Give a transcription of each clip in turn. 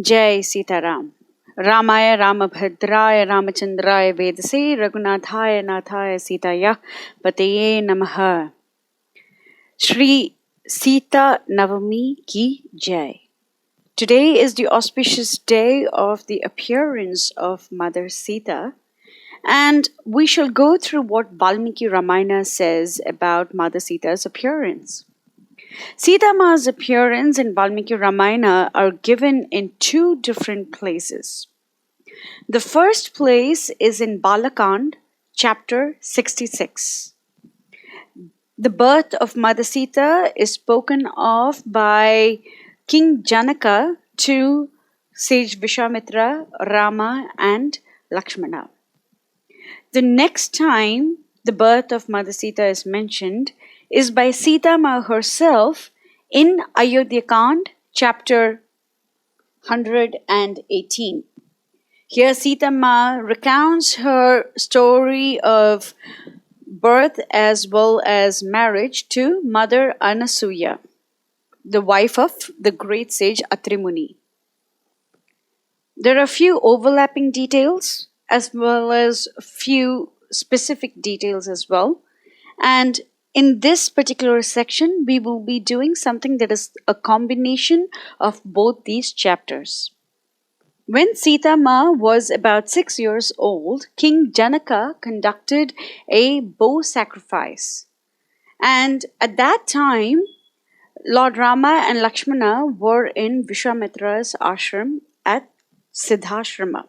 Jai Sitaram. Ramaya Ramabhadraya Ramachandraya Vedase Raghunathaya Nathaya Sitaya Pataye Namaha. Shri Sita Navami Ki Jai. Today is the auspicious day of the appearance of Mother Sita, and we shall go through what Valmiki Ramayana says about Mother Sita's appearance. Sita Ma's appearance in Valmiki Ramayana are given in two different places. The first place is in Balakand, chapter 66. The birth of Mother Sita is spoken of by King Janaka to sage Vishwamitra, Rama and Lakshmana. The next time the birth of Mother Sita is mentioned is by Sita Ma herself in Ayodhya-kand, chapter 118. Here Sita Ma recounts her story of birth as well as marriage to Mother Anasuya, the wife of the great sage Atri Muni. There are few overlapping details as well as few specific details as well. And in this particular section, we will be doing something that is a combination of both these chapters. When Sita Ma was about 6 years old, King Janaka conducted a bow sacrifice. And at that time, Lord Rama and Lakshmana were in Vishwamitra's ashram at Siddhashrama.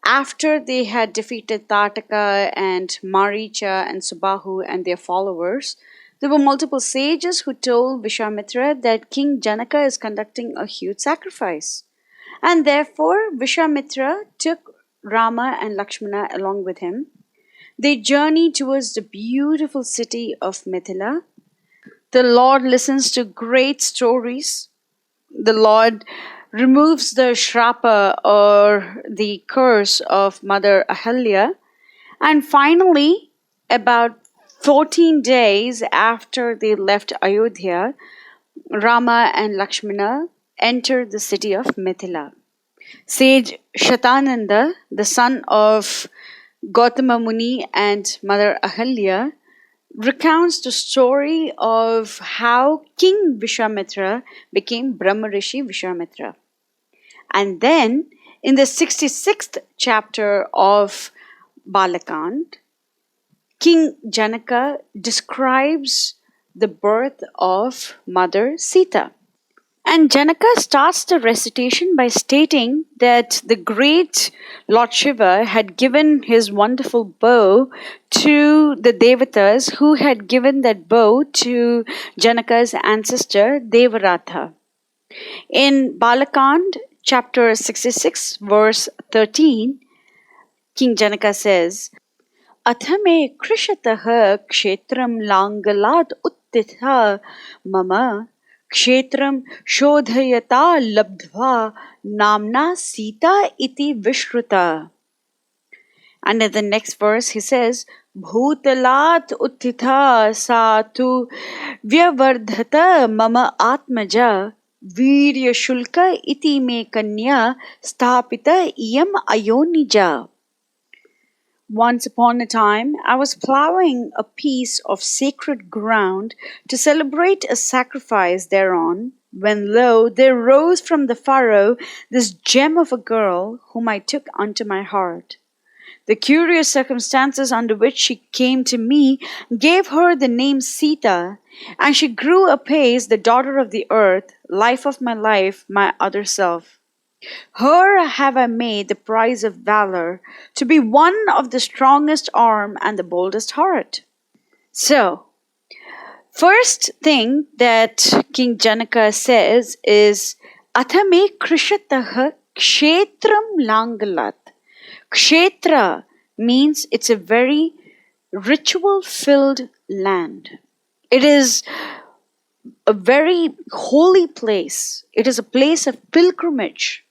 After they had defeated Tataka and Maricha and Subahu and their followers, there were multiple sages who told Vishwamitra that King Janaka is conducting a huge sacrifice. And therefore, Vishwamitra took Rama and Lakshmana along with him. They journeyed towards the beautiful city of Mithila. The Lord listens to great stories. The Lord removes the shrapa or the curse of Mother Ahalya. And finally, about 14 days after they left Ayodhya, Rama and Lakshmana entered the city of Mithila. Sage Shatananda, the son of Gautama Muni and Mother Ahalya, recounts the story of how King Vishwamitra became Brahma Rishi Vishwamitra. And then, in the 66th chapter of Balakand, King Janaka describes the birth of Mother Sita. And Janaka starts the recitation by stating that the great Lord Shiva had given his wonderful bow to the Devatas who had given that bow to Janaka's ancestor Devaratha. In Balakand, chapter 66, verse 13, King Janaka says, Athame krishatah kshetram langalat uttitha mama kshetram shodhayata labdhva namna Sita iti vishruta. And in the next verse he says, Bhutalat uttitha sa tu vyavardhata mama atmaja virya shulka iti me kanya sthapita iyam ayonija. Once upon a time, I was plowing a piece of sacred ground to celebrate a sacrifice thereon, when lo, there rose from the furrow this gem of a girl whom I took unto my heart. The curious circumstances under which she came to me gave her the name Sita, and she grew apace the daughter of the earth, life of my life, my other self. Her have I made the prize of valor, to be one of the strongest arm and the boldest heart. So, first thing that King Janaka says is, Athame krishatah kshetram langalat. Kshetra means it's a very ritual-filled land. It is a very holy place. It is a place of pilgrimage.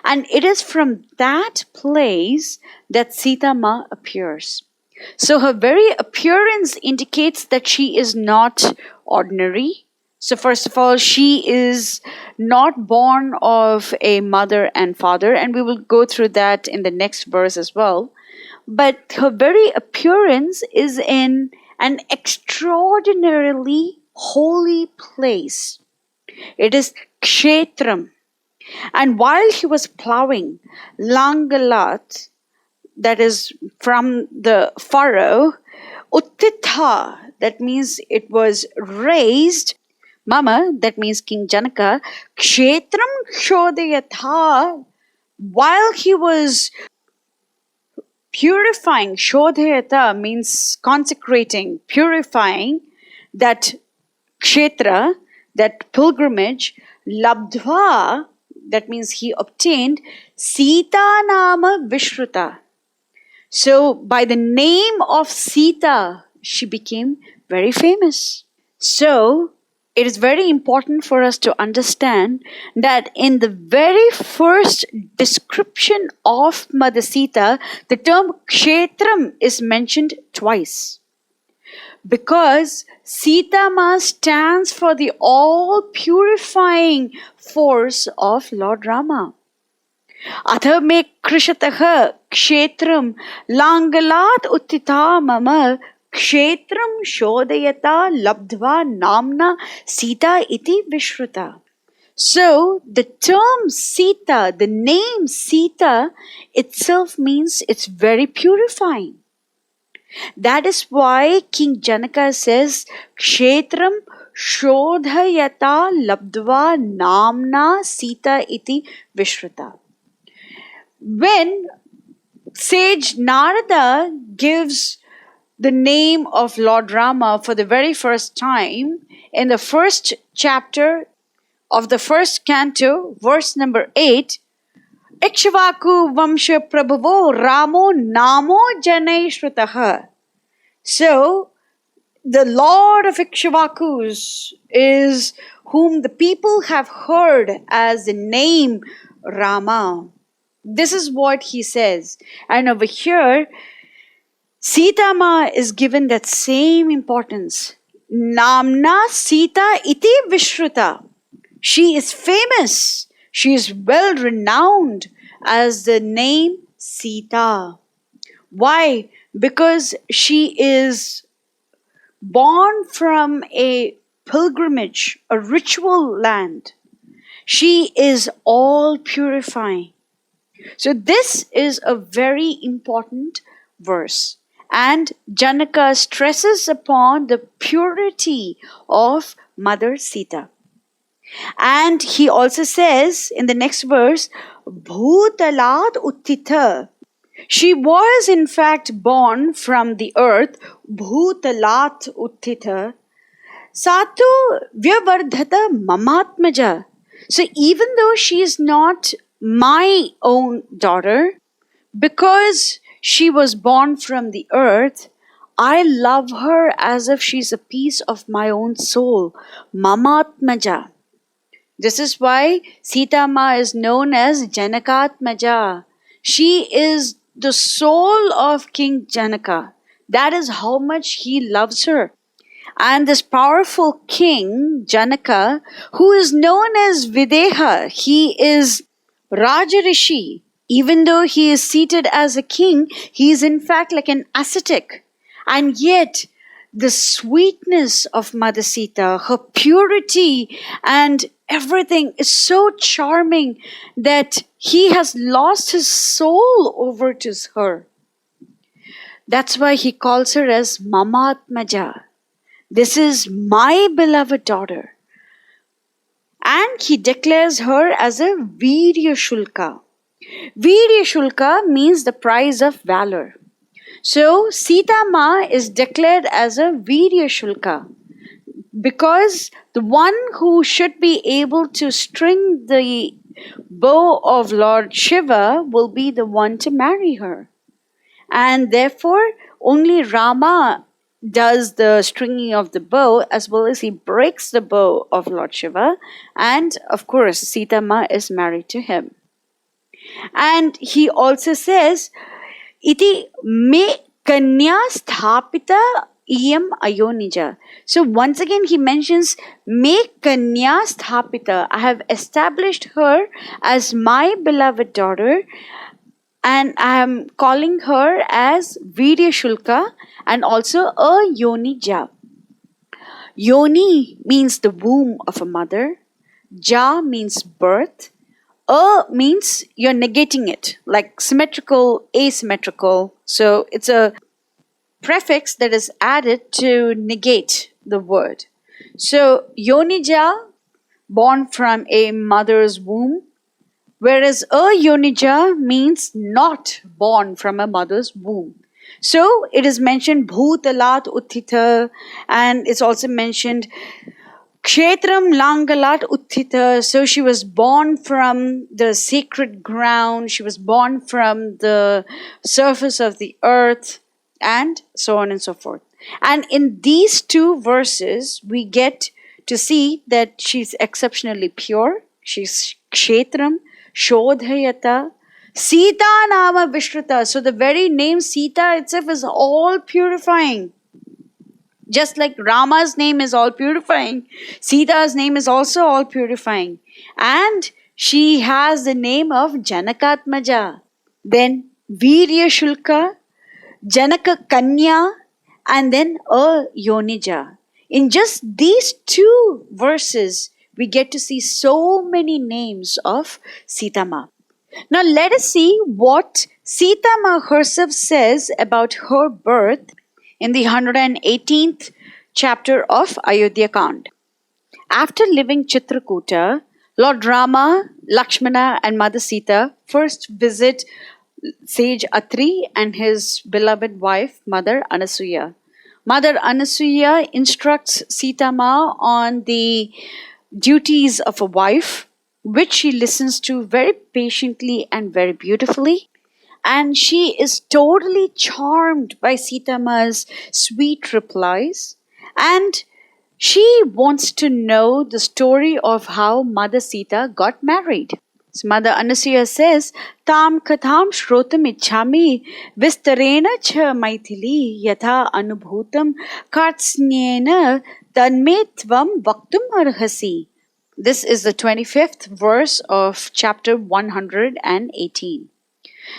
And it is from that place that Sita Ma appears. So her very appearance indicates that she is not ordinary, So first of all, she is not born of a mother and father, and we will go through that in the next verse as well. But her very appearance is in an extraordinarily holy place. It is Kshetram. And while he was plowing Langalat, that is from the furrow, Uttitha, that means it was raised, Mama, that means King Janaka, Kshetram Shodayatha, while he was purifying, Shodhayata means consecrating, purifying that kshetra, that pilgrimage, labdhva, that means he obtained, Sita Nama Vishruta. So by the name of Sita, she became very famous. So it is very important for us to understand that in the very first description of Mother Sita, the term Kshetram is mentioned twice. Because Sita Ma stands for the all purifying force of Lord Rama. अथ मे कृशतः क्षेत्रं लाङ्गलात् उत्थिता मम क्षेत्रं शोधयता लब्ध्वा namna Sita iti Vishruta. So the term Sita, the name Sita itself means it's very purifying. That is why King Janaka says, Kshetram Shodhayata Labdva Namna Sita iti Vishruta. When sage Narada gives the name of Lord Rama for the very first time in the first chapter of the first canto, verse number 8, Ikshvaku Vamsha Prabhavo Ramo Namo Janai Shrutaha. So, the Lord of Ikshvakus is whom the people have heard as the name Rama. This is what he says. And over here, Sita Ma is given that same importance. Namna Sita iti Vishruta. She is famous. She is well renowned as the name Sita. Why? Because she is born from a pilgrimage, a ritual land. She is all purifying. So this is a very important verse. And Janaka stresses upon the purity of Mother Sita. And he also says in the next verse, Bhutalat Uttitha. She was in fact born from the earth, Bhutalat Uttitha. Satu Vyavardhata Mamatmaja. So even though she is not my own daughter, because she was born from the earth, I love her as if she's a piece of my own soul. Mamatmaja. This is why Sita Ma is known as Janakatmaja. She is the soul of King Janaka. That is how much he loves her. And this powerful king, Janaka, who is known as Videha, he is Rajarishi. Even though he is seated as a king, he is in fact like an ascetic. And yet, the sweetness of Mother Sita, her purity and everything is so charming that he has lost his soul over to her. That's why he calls her as Mamatmaja. This is my beloved daughter. And he declares her as a Virya Shulka. Virya Shulka means the prize of valor. So Sita Ma is declared as a Virya Shulka because the one who should be able to string the bow of Lord Shiva will be the one to marry her. And therefore, only Rama does the stringing of the bow as well as he breaks the bow of Lord Shiva. And of course, Sita Ma is married to him. And he also says, Iti me kanya sthapita iyam ayonija. So once again he mentions me kanya sthapita. I have established her as my beloved daughter, and I am calling her as Virya Shulka and also a Yonija. Yoni means the womb of a mother. Ja means birth. Means you're negating it, like symmetrical, asymmetrical. So it's a prefix that is added to negate the word. So Yonija, born from a mother's womb, whereas Yonija means not born from a mother's womb. So it is mentioned Bhutalat Uttita, and it's also mentioned Kshetram Langalat Uttita. So she was born from the sacred ground, she was born from the surface of the earth, and so on and so forth. And in these two verses, we get to see that she's exceptionally pure. She's Kshetram, Shodhayata, Sita Nama Vishruta. So the very name Sita itself is all purifying. Just like Rama's name is all purifying, Sita's name is also all purifying. And she has the name of Janakatmaja. Then Virya Shulka, Janaka Kanya, and then a Yonija. In just these two verses, we get to see so many names of Sitama. Now let us see what Sitama herself says about her birth in the 118th chapter of Ayodhya Kand. After leaving Chitrakuta, Lord Rama, Lakshmana, and Mother Sita first visit sage Atri and his beloved wife, Mother Anasuya. Mother Anasuya instructs Sita Ma on the duties of a wife, which she listens to very patiently and very beautifully. And she is totally charmed by Sita Ma's sweet replies. And she wants to know the story of how Mother Sita got married. So Mother Anasuya says, Tam katham shrotam ichhami vistarena cha maithili yatha anubhutam kartsnyena tanme tvam vaktum arhasi. This is the 25th verse of chapter 118.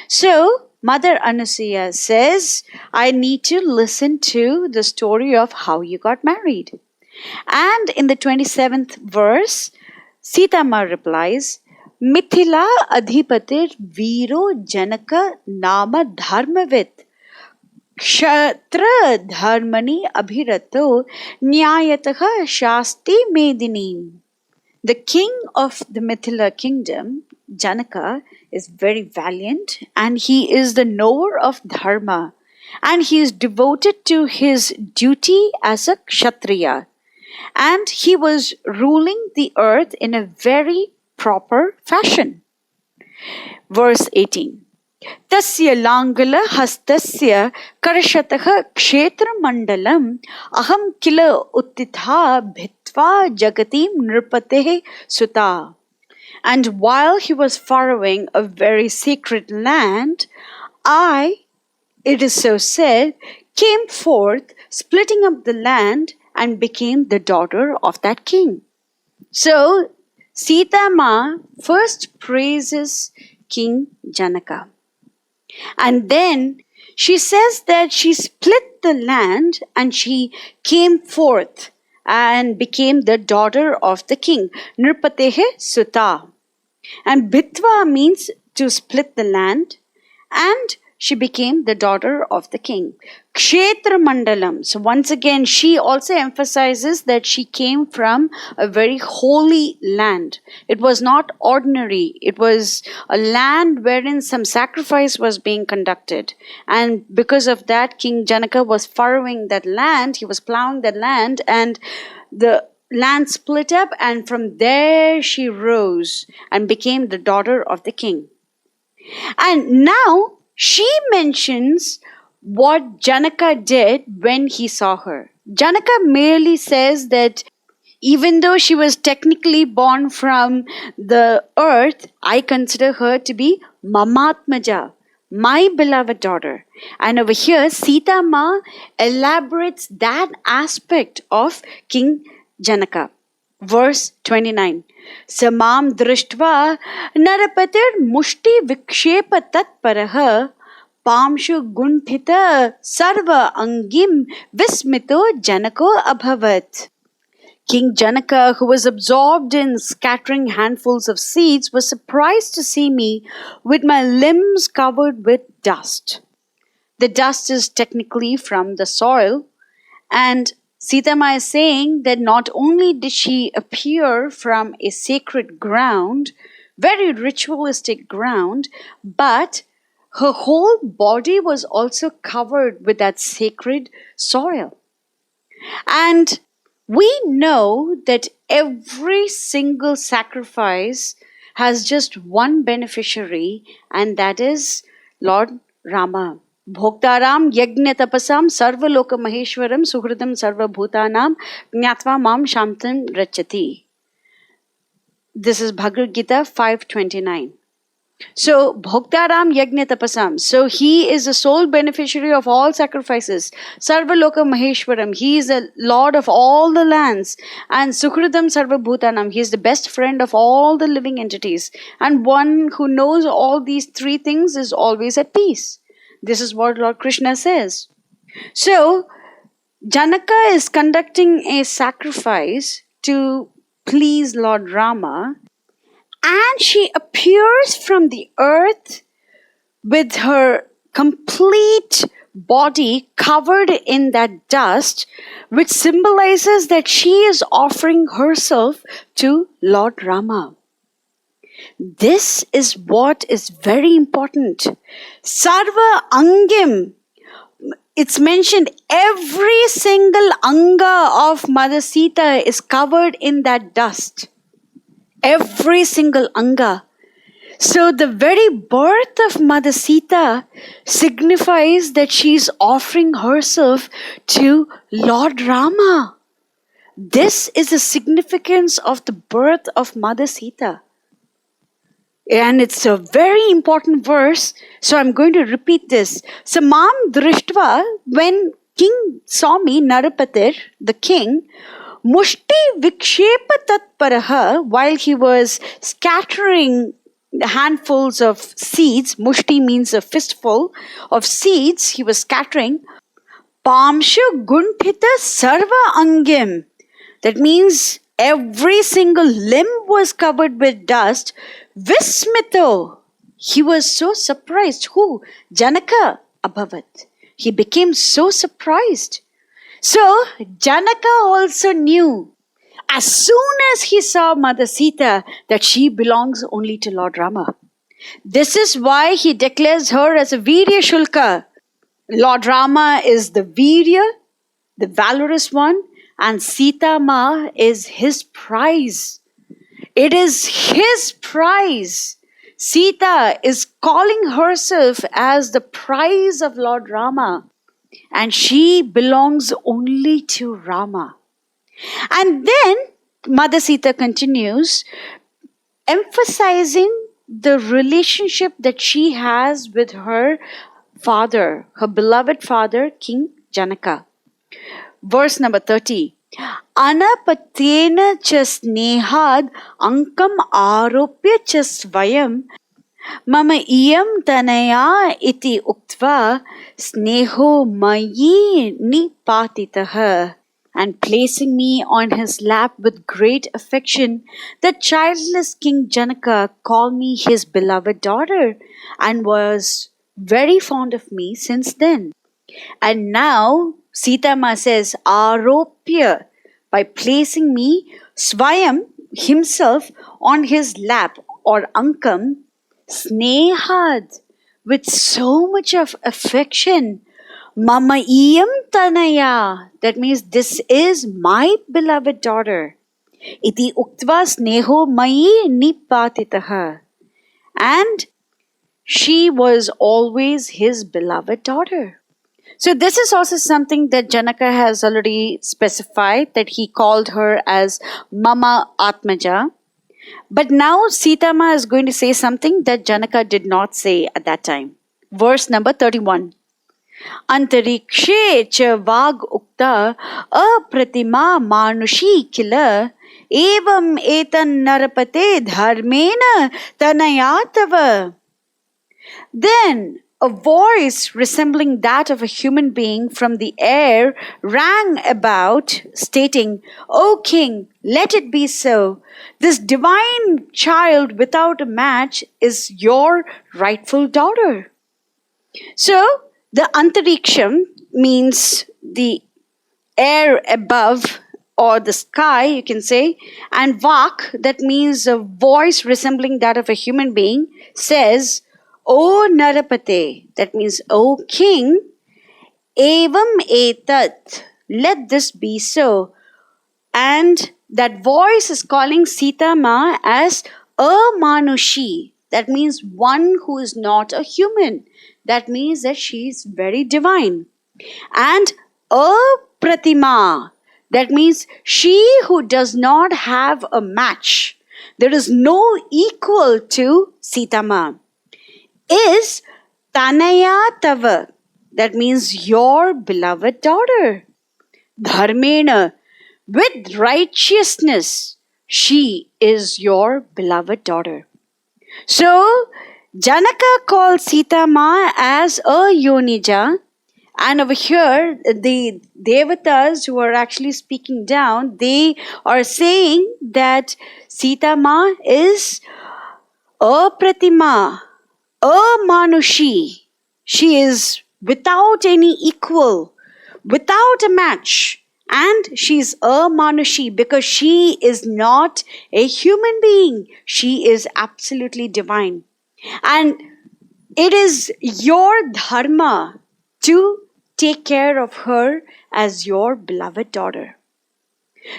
So Mother Anasuya says, I need to listen to the story of how you got married. And in the 27th verse, Sita Ma replies, Mithila adhipatir viro janaka nama dharmavit kshatra dharmani abhirato nyayataha shasti medinim. The king of the Mithila kingdom, Janaka, is very valiant and he is the knower of dharma and he is devoted to his duty as a kshatriya. And he was ruling the earth in a very proper fashion. Verse 18. Tasya langala hastasya karshataha kshetra mandalam aham kila uttitha bhitva jagatim nripatehe suta. And while he was furrowing a very sacred land, I, it is so said, came forth, splitting up the land, and became the daughter of that king. So, Sita Ma first praises King Janaka. And then she says that she split the land and she came forth and became the daughter of the king. Nripatehe Suta. And Bhitva means to split the land, and she became the daughter of the king. Kshetra Mandalam. So once again, she also emphasizes that she came from a very holy land. It was not ordinary. It was a land wherein some sacrifice was being conducted. And because of that, King Janaka was furrowing that land. He was plowing that land, and the land split up, and from there she rose and became the daughter of the king. And now she mentions what Janaka did when he saw her. Janaka merely says that even though she was technically born from the earth, I consider her to be Mamatmaja. my beloved daughter. And over here, Sita Ma elaborates that aspect of King Janaka. Verse 29. Samam drishtva narapatir mushti vikshepa tatparaha pamshu gunthita sarva angim vismito janako abhavat. King Janaka, who was absorbed in scattering handfuls of seeds, was surprised to see me with my limbs covered with dust. The dust is technically from the soil, and Sita Ma is saying that not only did she appear from a sacred ground, very ritualistic ground, but her whole body was also covered with that sacred soil. And we know that every single sacrifice has just one beneficiary, and that is Lord Rama. Bhoktaram yajna tapasam sarva loka maheshwaram suhridam sarva bhutanam jnatva mam shantam rachati. This is Bhagavad Gita 5:29. So, Bhoktaram Yajna Tapasam. So, he is the sole beneficiary of all sacrifices. Sarva Loka Maheshwaram. He is the Lord of all the lands. And Sukhridam Sarva Bhutanam. He is the best friend of all the living entities. And one who knows all these three things is always at peace. This is what Lord Krishna says. So, Janaka is conducting a sacrifice to please Lord Rama. And she appears from the earth with her complete body covered in that dust, which symbolizes that she is offering herself to Lord Rama. This is what is very important. Sarva Angim. It's mentioned every single anga of Mother Sita is covered in that dust. Every single anga. So the very birth of Mother Sita signifies that she is offering herself to Lord Rama. This is the significance of the birth of Mother Sita. And it's a very important verse, so I'm going to repeat this. Samam drishtva, when King saw me, Narapatir, the king, Mushti vikshepa tatparaha, while he was scattering handfuls of seeds, mushti means a fistful of seeds, he was scattering, pamshu gunthita sarva angim. That means every single limb was covered with dust. Vismito, he was so surprised. Who? Janaka abhavat. He became so surprised. So, Janaka also knew, as soon as he saw Mother Sita, that she belongs only to Lord Rama. This is why he declares her as a Virya Shulka. Lord Rama is the Virya, the valorous one, and Sita Ma is his prize. It is his prize. Sita is calling herself as the prize of Lord Rama. And she belongs only to Rama. And then Mother Sita continues, emphasizing the relationship that she has with her father, her beloved father, King Janaka. Verse number 30. Anapatyena cha snehad ankam aropya cha svayam Mama iyam tanaya iti uktva sneho mayi nipatitaha. And placing me on his lap with great affection, the childless King Janaka called me his beloved daughter and was very fond of me since then. And now Sita Ma says, Aropya, by placing me, Swayam, himself, on his lap or ankam, snehad, with so much of affection. Mama iyam tanaya, that means this is my beloved daughter. Iti uktva sneho mayi nipatitaha. And she was always his beloved daughter. So this is also something that Janaka has already specified, that he called her as Mama Atmaja. But now Sita Ma is going to say something that Janaka did not say at that time. verse number 31. Antarikshe cha vag ukta apratima manushi kila evam etan narapate dharmena tanayatava. Then a voice resembling that of a human being from the air rang about, stating, "O king, let it be so. This divine child without a match is your rightful daughter." So, the antariksham means the air above or the sky, you can say, and vak, that means a voice resembling that of a human being, says, "O Narapate," that means, "O king, evam etat, let this be so." And that voice is calling Sita Ma as a Manushi. That means one who is not a human. That means that she is very divine. And a Pratima, that means she who does not have a match. There is no equal to Sita Ma. Is Tanaya Tava, that means your beloved daughter. Dharmena, with righteousness, she is your beloved daughter. So, Janaka called Sita Ma as a Yonija, and over here, the Devatas who are actually speaking down, they are saying that Sita Ma is a Pratima, a Manushi. She is without any equal, without a match. And she's a Manushi because she is not a human being. She is absolutely divine. And it is your dharma to take care of her as your beloved daughter.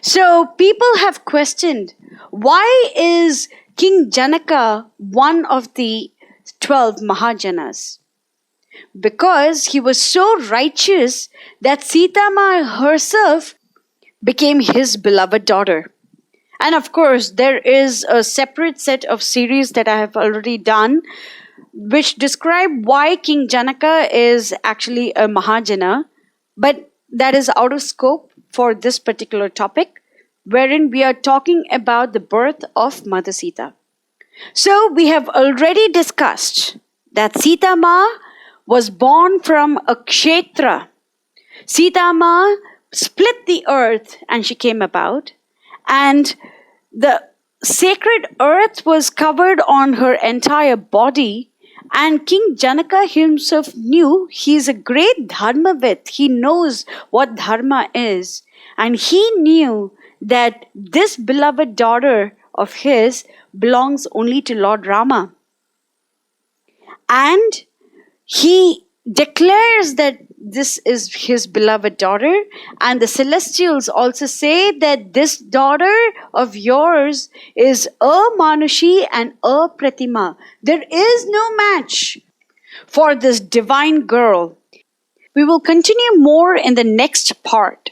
So people have questioned, why is King Janaka one of the 12 Mahajanas? Because he was so righteous that Sita Ma herself became his beloved daughter. And of course, there is a separate set of series that I have already done which describe why King Janaka is actually a Mahajana, but that is out of scope for this particular topic, wherein we are talking about the birth of Mother Sita. So we have already discussed that Sita Ma was born from a kshetra. Sita Ma split the earth and she came about, and the sacred earth was covered on her entire body. And King Janaka himself knew he is a great dharmavid. He knows what dharma is. And he knew that this beloved daughter of his belongs only to Lord Rama. And he declares that this is his beloved daughter, and the celestials also say that this daughter of yours is a Manushi and a Pratima. There is no match for this divine girl. We will continue more in the next part.